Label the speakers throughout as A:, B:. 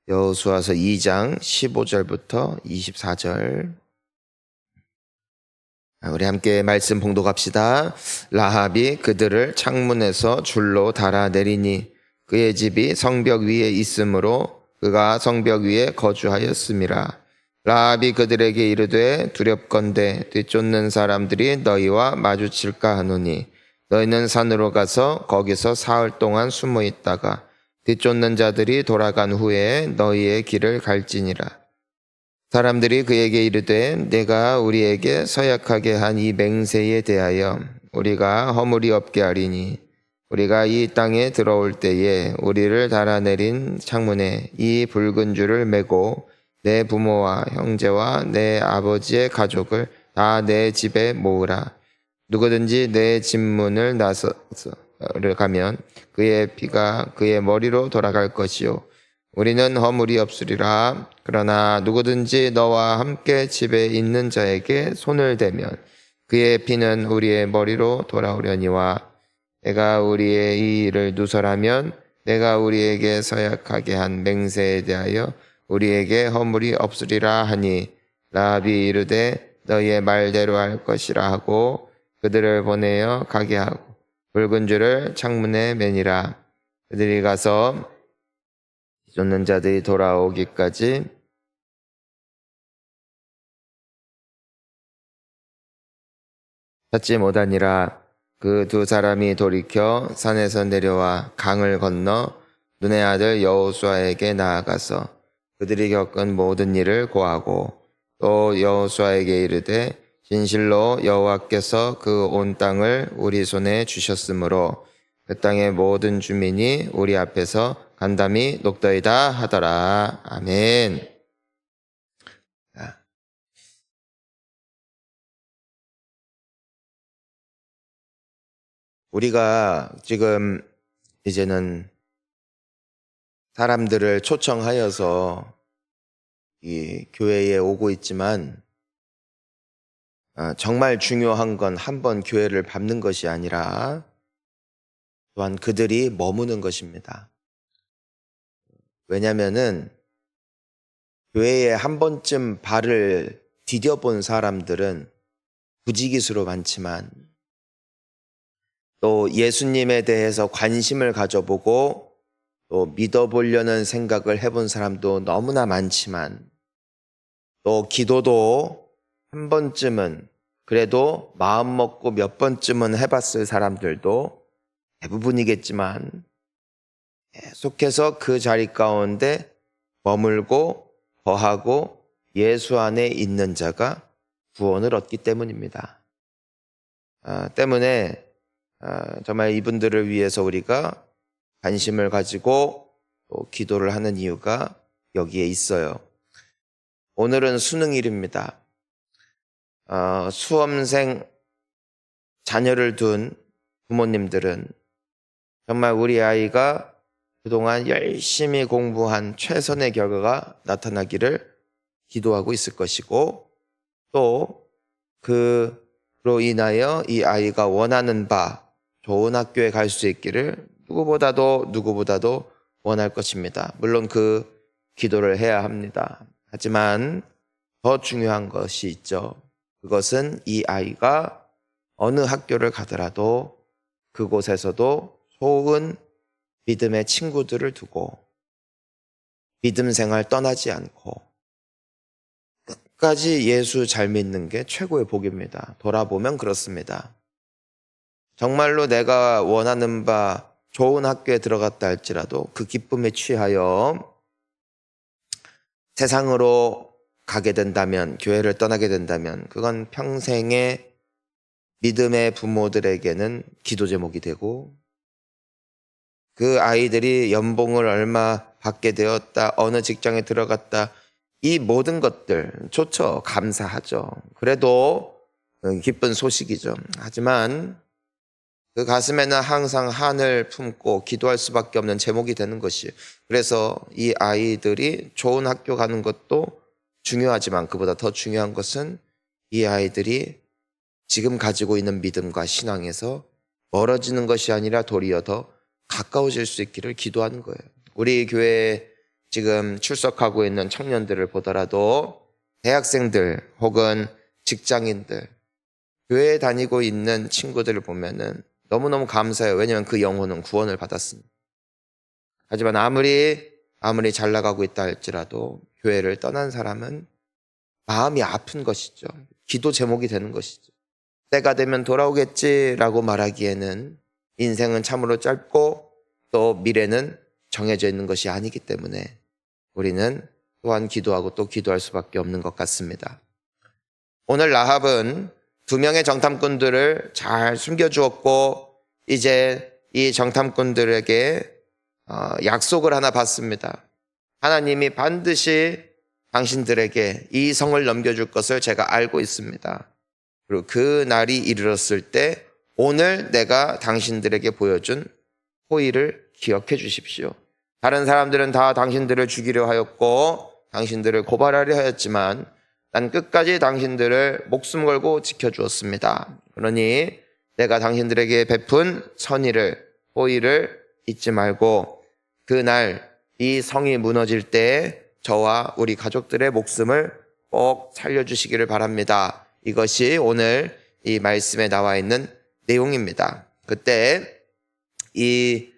A: 여호수아서 2장 15절부터 24절. 우리 함께 말씀 봉독합시다. 라합이 그들을 창문에서 줄로 달아내리니 그의 집이 성벽 위에 있으므로 그가 성벽 위에 거주하였음이라. 라합이 그들에게 이르되 두렵건대 뒤쫓는 사람들이 너희와 마주칠까 하노니 너희는 산으로 가서 거기서 사흘 동안 숨어 있다가 뒤쫓는 자들이 돌아간 후에 너희의 길을 갈지니라. 사람들이 그에게 이르되 내가 우리에게 서약하게 한 이 맹세에 대하여 우리가 허물이 없게 하리니 우리가 이 땅에 들어올 때에 우리를 달아내린 창문에 이 붉은 줄을 매고 내 부모와 형제와 내 아버지의 가족을 다 내 집에 모으라. 누구든지 내 집 문을 나서를 가면 그의 피가 그의 머리로 돌아갈 것이요 우리는 허물이 없으리라. 그러나 누구든지 너와 함께 집에 있는 자에게 손을 대면 그의 피는 우리의 머리로 돌아오려니와 내가 우리의 이 일을 누설하면 내가 우리에게 서약하게 한 맹세에 대하여 우리에게 허물이 없으리라 하니 라합이 이르되 너희의 말대로 할 것이라 하고 그들을 보내어 가게 하고 붉은 줄을 창문에 매니라. 그들이 가서 쫓는 자들이 돌아오기까지 찾지 못하니라. 그 두 사람이 돌이켜 산에서 내려와 강을 건너 눈의 아들 여호수아에게 나아가서 그들이 겪은 모든 일을 고하고 또 여호수아에게 이르되 진실로 여호와께서 그 온 땅을 우리 손에 주셨으므로 그 땅의 모든 주민이 우리 앞에서 간담이 녹더이다 하더라. 아멘. 우리가 지금 이제는 사람들을 초청하여서 이 교회에 오고 있지만 정말 중요한 건 한 번 교회를 밟는 것이 아니라 또한 그들이 머무는 것입니다. 왜냐하면은 교회에 한 번쯤 발을 디뎌본 사람들은 부지기수로 많지만 또 예수님에 대해서 관심을 가져보고 또 믿어보려는 생각을 해본 사람도 너무나 많지만 또 기도도 한 번쯤은 그래도 마음 먹고 몇 번쯤은 해봤을 사람들도 대부분이겠지만 계속해서 그 자리 가운데 머물고 거하고 예수 안에 있는 자가 구원을 얻기 때문입니다. 때문에 정말 이분들을 위해서 우리가 관심을 가지고 또 기도를 하는 이유가 여기에 있어요. 오늘은 수능일입니다. 수험생 자녀를 둔 부모님들은 정말 우리 아이가 그동안 열심히 공부한 최선의 결과가 나타나기를 기도하고 있을 것이고 또 그로 인하여 이 아이가 원하는 바 좋은 학교에 갈 수 있기를 누구보다도 원할 것입니다. 물론 그 기도를 해야 합니다. 하지만 더 중요한 것이 있죠. 그것은 이 아이가 어느 학교를 가더라도 그곳에서도 좋은 믿음의 친구들을 두고 믿음 생활 떠나지 않고 끝까지 예수 잘 믿는 게 최고의 복입니다. 돌아보면 그렇습니다. 정말로 내가 원하는 바 좋은 학교에 들어갔다 할지라도 그 기쁨에 취하여 세상으로 가게 된다면, 교회를 떠나게 된다면 그건 평생의 믿음의 부모들에게는 기도 제목이 되고 그 아이들이 연봉을 얼마 받게 되었다, 어느 직장에 들어갔다, 이 모든 것들 좋죠. 감사하죠. 그래도 기쁜 소식이죠. 하지만 그 가슴에는 항상 한을 품고 기도할 수밖에 없는 제목이 되는 것이에요. 그래서 이 아이들이 좋은 학교 가는 것도 중요하지만 그보다 더 중요한 것은 이 아이들이 지금 가지고 있는 믿음과 신앙에서 멀어지는 것이 아니라 도리어 더 가까워질 수 있기를 기도하는 거예요. 우리 교회 지금 출석하고 있는 청년들을 보더라도 대학생들 혹은 직장인들, 교회에 다니고 있는 친구들을 보면은 너무너무 감사해요. 왜냐하면 그 영혼은 구원을 받았습니다. 하지만 아무리 잘 나가고 있다 할지라도 교회를 떠난 사람은 마음이 아픈 것이죠. 기도 제목이 되는 것이죠. 때가 되면 돌아오겠지라고 말하기에는 인생은 참으로 짧고 또 미래는 정해져 있는 것이 아니기 때문에 우리는 또한 기도하고 또 기도할 수밖에 없는 것 같습니다. 오늘 라합은 2명의 정탐꾼들을 잘 숨겨주었고 이제 이 정탐꾼들에게 약속을 하나 받습니다. 하나님이 반드시 당신들에게 이 성을 넘겨줄 것을 제가 알고 있습니다. 그리고 그 날이 이르렀을 때 오늘 내가 당신들에게 보여준 호의를 기억해 주십시오. 다른 사람들은 다 당신들을 죽이려 하였고 당신들을 고발하려 하였지만 난 끝까지 당신들을 목숨 걸고 지켜주었습니다. 그러니 내가 당신들에게 베푼 선의를, 호의를 잊지 말고 그날 이 성이 무너질 때 저와 우리 가족들의 목숨을 꼭 살려주시기를 바랍니다. 이것이 오늘 이 말씀에 나와 있는 내용입니다. 그때 이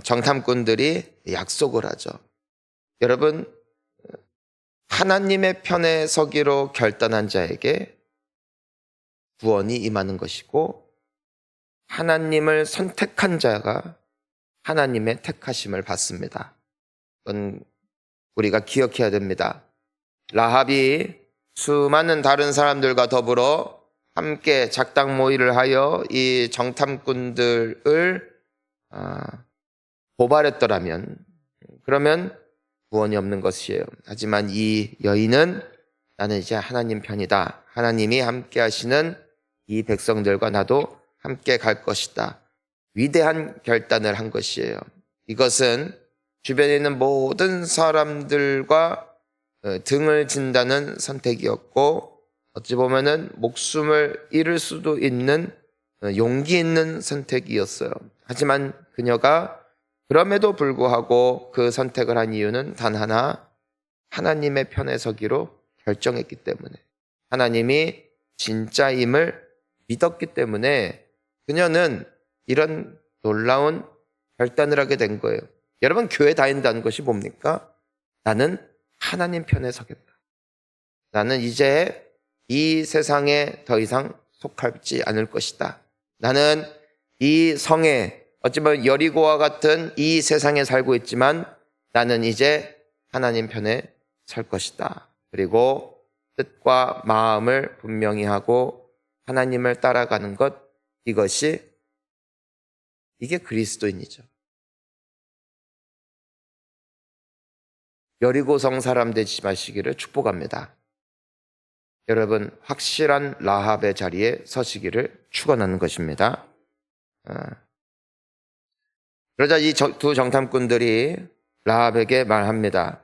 A: 정탐꾼들이 약속을 하죠. 여러분, 하나님의 편에 서기로 결단한 자에게 구원이 임하는 것이고 하나님을 선택한 자가 하나님의 택하심을 받습니다. 그건 우리가 기억해야 됩니다. 라합이 수많은 다른 사람들과 더불어 함께 작당 모의를 하여 이 정탐꾼들을 고발했더라면 그러면 구원이 없는 것이에요. 하지만 이 여인은 나는 이제 하나님 편이다. 하나님이 함께 하시는 이 백성들과 나도 함께 갈 것이다. 위대한 결단을 한 것이에요. 이것은 주변에 있는 모든 사람들과 등을 진다는 선택이었고 어찌 보면은 목숨을 잃을 수도 있는 용기 있는 선택이었어요. 하지만 그녀가 그럼에도 불구하고 그 선택을 한 이유는 단 하나, 하나님의 편에 서기로 결정했기 때문에 하나님이 진짜임을 믿었기 때문에 그녀는 이런 놀라운 결단을 하게 된 거예요. 여러분, 교회 다닌다는 것이 뭡니까? 나는 하나님 편에 서겠다. 나는 이제 이 세상에 더 이상 속하지 않을 것이다. 나는 이 성에 어찌 보면 여리고와 같은 이 세상에 살고 있지만 나는 이제 하나님 편에 설 것이다. 그리고 뜻과 마음을 분명히 하고 하나님을 따라가는 것, 이게 그리스도인이죠. 여리고성 사람 되지 마시기를 축복합니다. 여러분, 확실한 라합의 자리에 서시기를 축원하는 것입니다. 그러자 이 두 정탐꾼들이 라합에게 말합니다.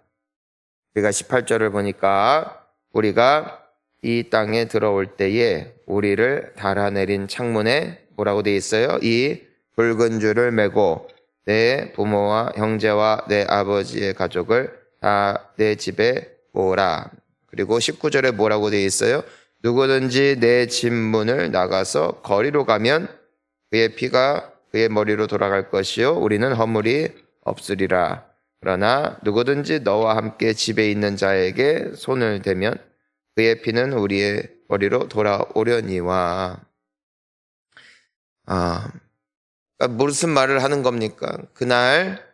A: 우리가 18절을 보니까 우리가 이 땅에 들어올 때에 우리를 달아내린 창문에 뭐라고 돼 있어요? 이 붉은 줄을 메고 내 부모와 형제와 내 아버지의 가족을 다 내 집에 모으라. 그리고 19절에 뭐라고 돼 있어요? 누구든지 내 집 문을 나가서 거리로 가면 그의 피가 그의 머리로 돌아갈 것이요 우리는 허물이 없으리라. 그러나 누구든지 너와 함께 집에 있는 자에게 손을 대면 그의 피는 우리의 머리로 돌아오려니와. 그러니까 무슨 말을 하는 겁니까? 그날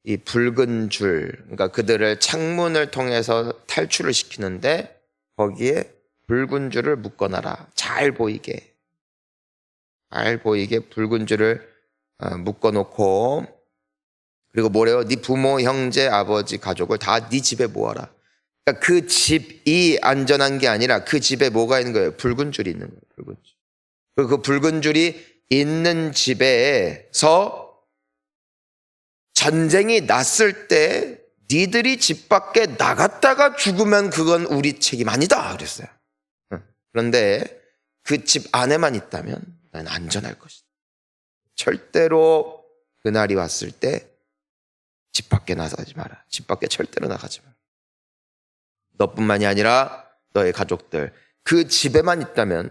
A: 이 붉은 줄, 그러니까 그들을 창문을 통해서 탈출을 시키는데 거기에 붉은 줄을 묶어놔라. 잘 보이게 붉은 줄을 묶어놓고, 그리고 뭐래요? 네 부모, 형제, 아버지, 가족을 다 네 집에 모아라. 그러니까 그 집이 안전한 게 아니라 그 집에 뭐가 있는 거예요? 붉은 줄이 있는 거예요. 붉은 줄. 그리고 그 붉은 줄이 있는 집에서 전쟁이 났을 때 니들이 집 밖에 나갔다가 죽으면 그건 우리 책임 아니다 그랬어요. 그런데 그 집 안에만 있다면 난 안전할 것이다. 절대로 그날이 왔을 때 집 밖에 나가지 마라. 집 밖에 절대로 나가지 마라. 너뿐만이 아니라 너의 가족들, 그 집에만 있다면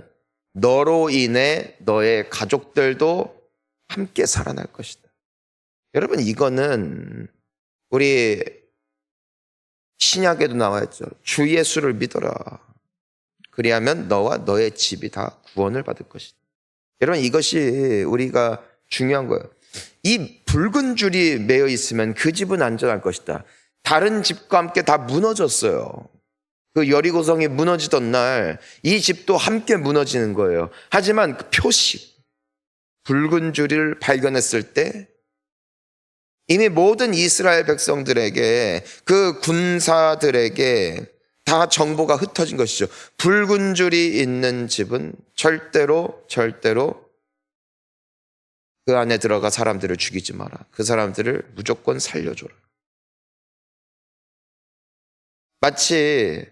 A: 너로 인해 너의 가족들도 함께 살아날 것이다. 여러분, 이거는 우리 신약에도 나와 있죠. 주 예수를 믿어라. 그리하면 너와 너의 집이 다 구원을 받을 것이다. 여러분, 이것이 우리가 중요한 거예요. 이 붉은 줄이 매여 있으면 그 집은 안전할 것이다. 다른 집과 함께 다 무너졌어요. 그 여리고성이 무너지던 날 이 집도 함께 무너지는 거예요. 하지만 그 표식, 붉은 줄을 발견했을 때 이미 모든 이스라엘 백성들에게, 그 군사들에게 다 정보가 흩어진 것이죠. 붉은 줄이 있는 집은 절대로 그 안에 들어가 사람들을 죽이지 마라. 그 사람들을 무조건 살려줘라. 마치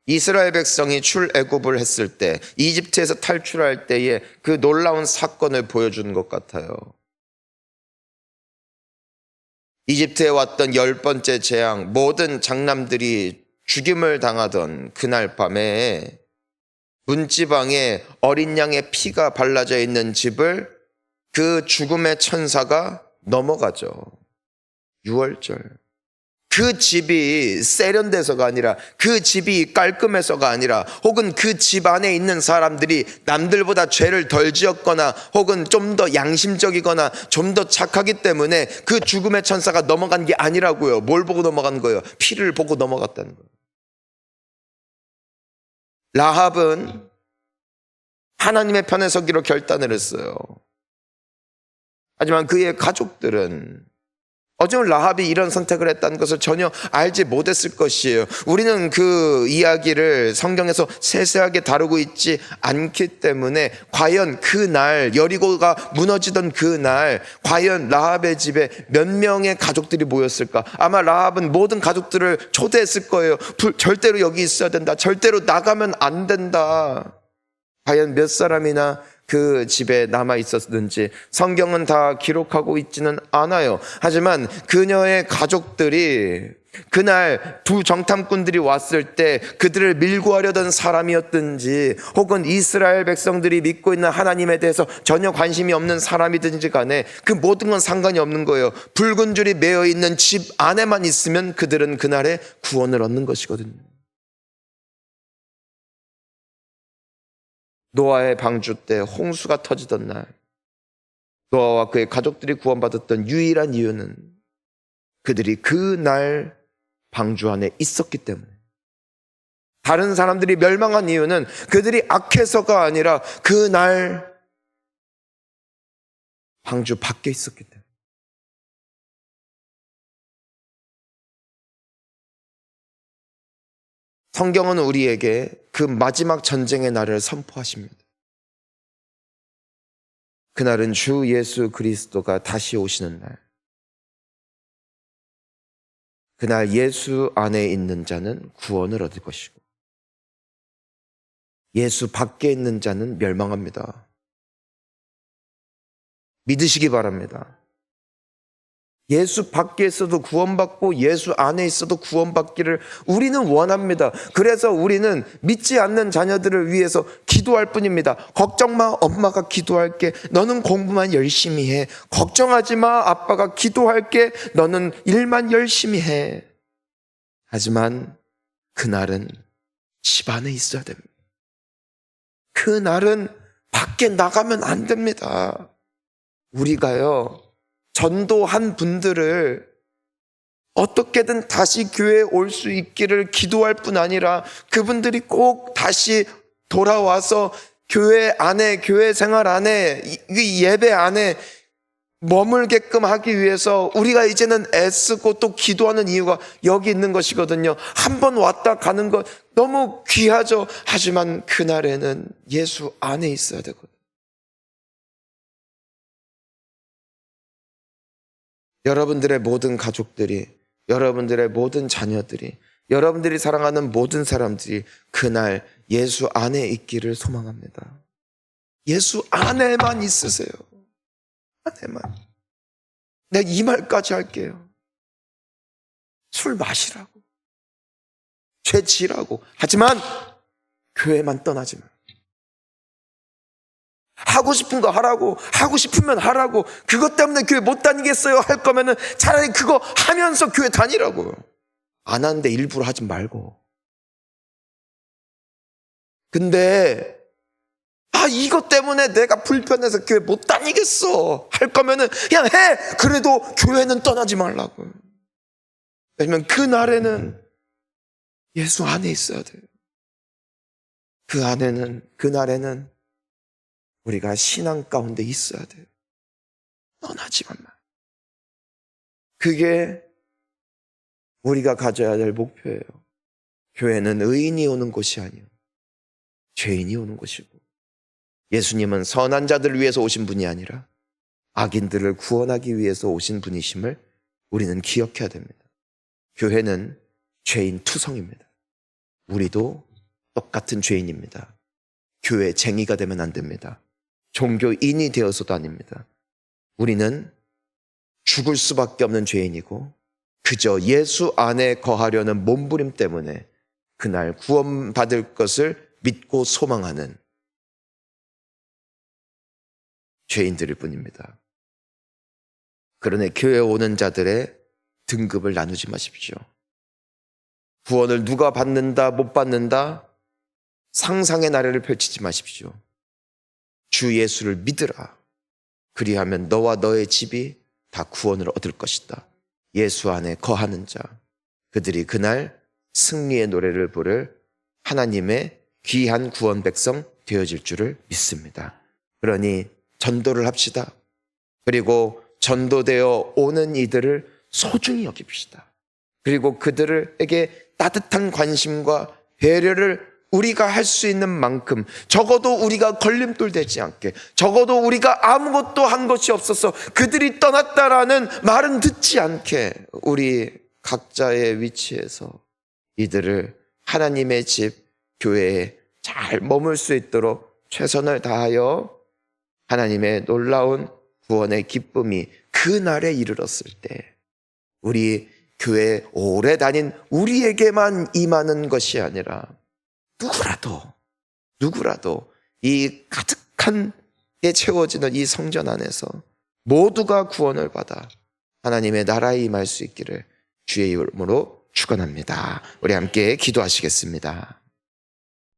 A: 이스라엘 백성이 출애굽을 했을 때, 이집트에서 탈출할 때의 그 놀라운 사건을 보여주는 것 같아요. 이집트에 왔던 10번째 재앙, 모든 장남들이 죽임을 당하던 그날 밤에 문지방에 어린 양의 피가 발라져 있는 집을 그 죽음의 천사가 넘어가죠. 6월절. 그 집이 세련돼서가 아니라, 그 집이 깔끔해서가 아니라, 혹은 그 집 안에 있는 사람들이 남들보다 죄를 덜 지었거나 혹은 좀 더 양심적이거나 좀 더 착하기 때문에 그 죽음의 천사가 넘어간 게 아니라고요. 뭘 보고 넘어간 거예요? 피를 보고 넘어갔다는 거예요. 라합은 하나님의 편에 서기로 결단을 했어요. 하지만 그의 가족들은 어쩌면 라합이 이런 선택을 했다는 것을 전혀 알지 못했을 것이에요. 우리는 그 이야기를 성경에서 세세하게 다루고 있지 않기 때문에 과연 그날, 여리고가 무너지던 그날 과연 라합의 집에 몇 명의 가족들이 모였을까? 아마 라합은 모든 가족들을 초대했을 거예요. 절대로 여기 있어야 된다. 절대로 나가면 안 된다. 과연 몇 사람이나 그 집에 남아 있었는지 성경은 다 기록하고 있지는 않아요. 하지만 그녀의 가족들이 그날 두 정탐꾼들이 왔을 때 그들을 밀고 하려던 사람이었든지 혹은 이스라엘 백성들이 믿고 있는 하나님에 대해서 전혀 관심이 없는 사람이든지 간에 그 모든 건 상관이 없는 거예요. 붉은 줄이 매여 있는 집 안에만 있으면 그들은 그날에 구원을 얻는 것이거든요. 노아의 방주 때 홍수가 터지던 날 노아와 그의 가족들이 구원받았던 유일한 이유는 그들이 그날 방주 안에 있었기 때문에, 다른 사람들이 멸망한 이유는 그들이 악해서가 아니라 그날 방주 밖에 있었기 때문에. 성경은 우리에게 그 마지막 전쟁의 날을 선포하십니다. 그날은 주 예수 그리스도가 다시 오시는 날. 그날 예수 안에 있는 자는 구원을 얻을 것이고 예수 밖에 있는 자는 멸망합니다. 믿으시기 바랍니다. 예수 밖에 있어도 구원받고 예수 안에 있어도 구원받기를 우리는 원합니다. 그래서 우리는 믿지 않는 자녀들을 위해서 기도할 뿐입니다. 걱정 마, 엄마가 기도할게. 너는 공부만 열심히 해. 걱정하지 마, 아빠가 기도할게. 너는 일만 열심히 해. 하지만 그날은 집 안에 있어야 됩니다. 그날은 밖에 나가면 안 됩니다. 우리가요, 전도한 분들을 어떻게든 다시 교회에 올 수 있기를 기도할 뿐 아니라 그분들이 꼭 다시 돌아와서 교회 안에, 교회 생활 안에, 이 예배 안에 머물게끔 하기 위해서 우리가 이제는 애쓰고 또 기도하는 이유가 여기 있는 것이거든요. 한 번 왔다 가는 것 너무 귀하죠. 하지만 그날에는 예수 안에 있어야 되거든요. 여러분들의 모든 가족들이, 여러분들의 모든 자녀들이, 여러분들이 사랑하는 모든 사람들이 그날 예수 안에 있기를 소망합니다. 예수 안에만 있으세요. 안에만. 내가 이 말까지 할게요. 술 마시라고, 죄 지라고. 하지만 교회만 떠나지 마. 하고 싶은 거 하라고, 하고 싶으면 하라고. 그것 때문에 교회 못 다니겠어요 할 거면은 차라리 그거 하면서 교회 다니라고. 안 하는데 일부러 하지 말고. 근데 이것 때문에 내가 불편해서 교회 못 다니겠어 할 거면은 그냥 해. 그래도 교회는 떠나지 말라고. 왜냐면 그날에는 예수 안에 있어야 돼요. 그날에는 우리가 신앙 가운데 있어야 돼요. 떠나지만 마. 그게 우리가 가져야 될 목표예요. 교회는 의인이 오는 곳이 아니요, 죄인이 오는 곳이고, 예수님은 선한 자들을 위해서 오신 분이 아니라 악인들을 구원하기 위해서 오신 분이심을 우리는 기억해야 됩니다. 교회는 죄인 투성입니다. 우리도 똑같은 죄인입니다. 교회쟁이가 되면 안 됩니다. 종교인이 되어서도 아닙니다. 우리는 죽을 수밖에 없는 죄인이고 그저 예수 안에 거하려는 몸부림 때문에 그날 구원받을 것을 믿고 소망하는 죄인들일 뿐입니다. 그러니 교회에 오는 자들의 등급을 나누지 마십시오. 구원을 누가 받는다 못 받는다 상상의 나래를 펼치지 마십시오. 주 예수를 믿으라. 그리하면 너와 너의 집이 다 구원을 얻을 것이다. 예수 안에 거하는 자, 그들이 그날 승리의 노래를 부를 하나님의 귀한 구원 백성 되어질 줄을 믿습니다. 그러니 전도를 합시다. 그리고 전도되어 오는 이들을 소중히 여깁시다. 그리고 그들에게 따뜻한 관심과 배려를 우리가 할 수 있는 만큼, 적어도 우리가 걸림돌 되지 않게, 적어도 우리가 아무것도 한 것이 없어서 그들이 떠났다라는 말은 듣지 않게 우리 각자의 위치에서 이들을 하나님의 집, 교회에 잘 머물 수 있도록 최선을 다하여 하나님의 놀라운 구원의 기쁨이 그날에 이르렀을 때 우리 교회 오래 다닌 우리에게만 임하는 것이 아니라 누구라도 이 가득한 게 채워지는 이 성전 안에서 모두가 구원을 받아 하나님의 나라에 임할 수 있기를 주의 이름으로 축원합니다. 우리 함께 기도하시겠습니다.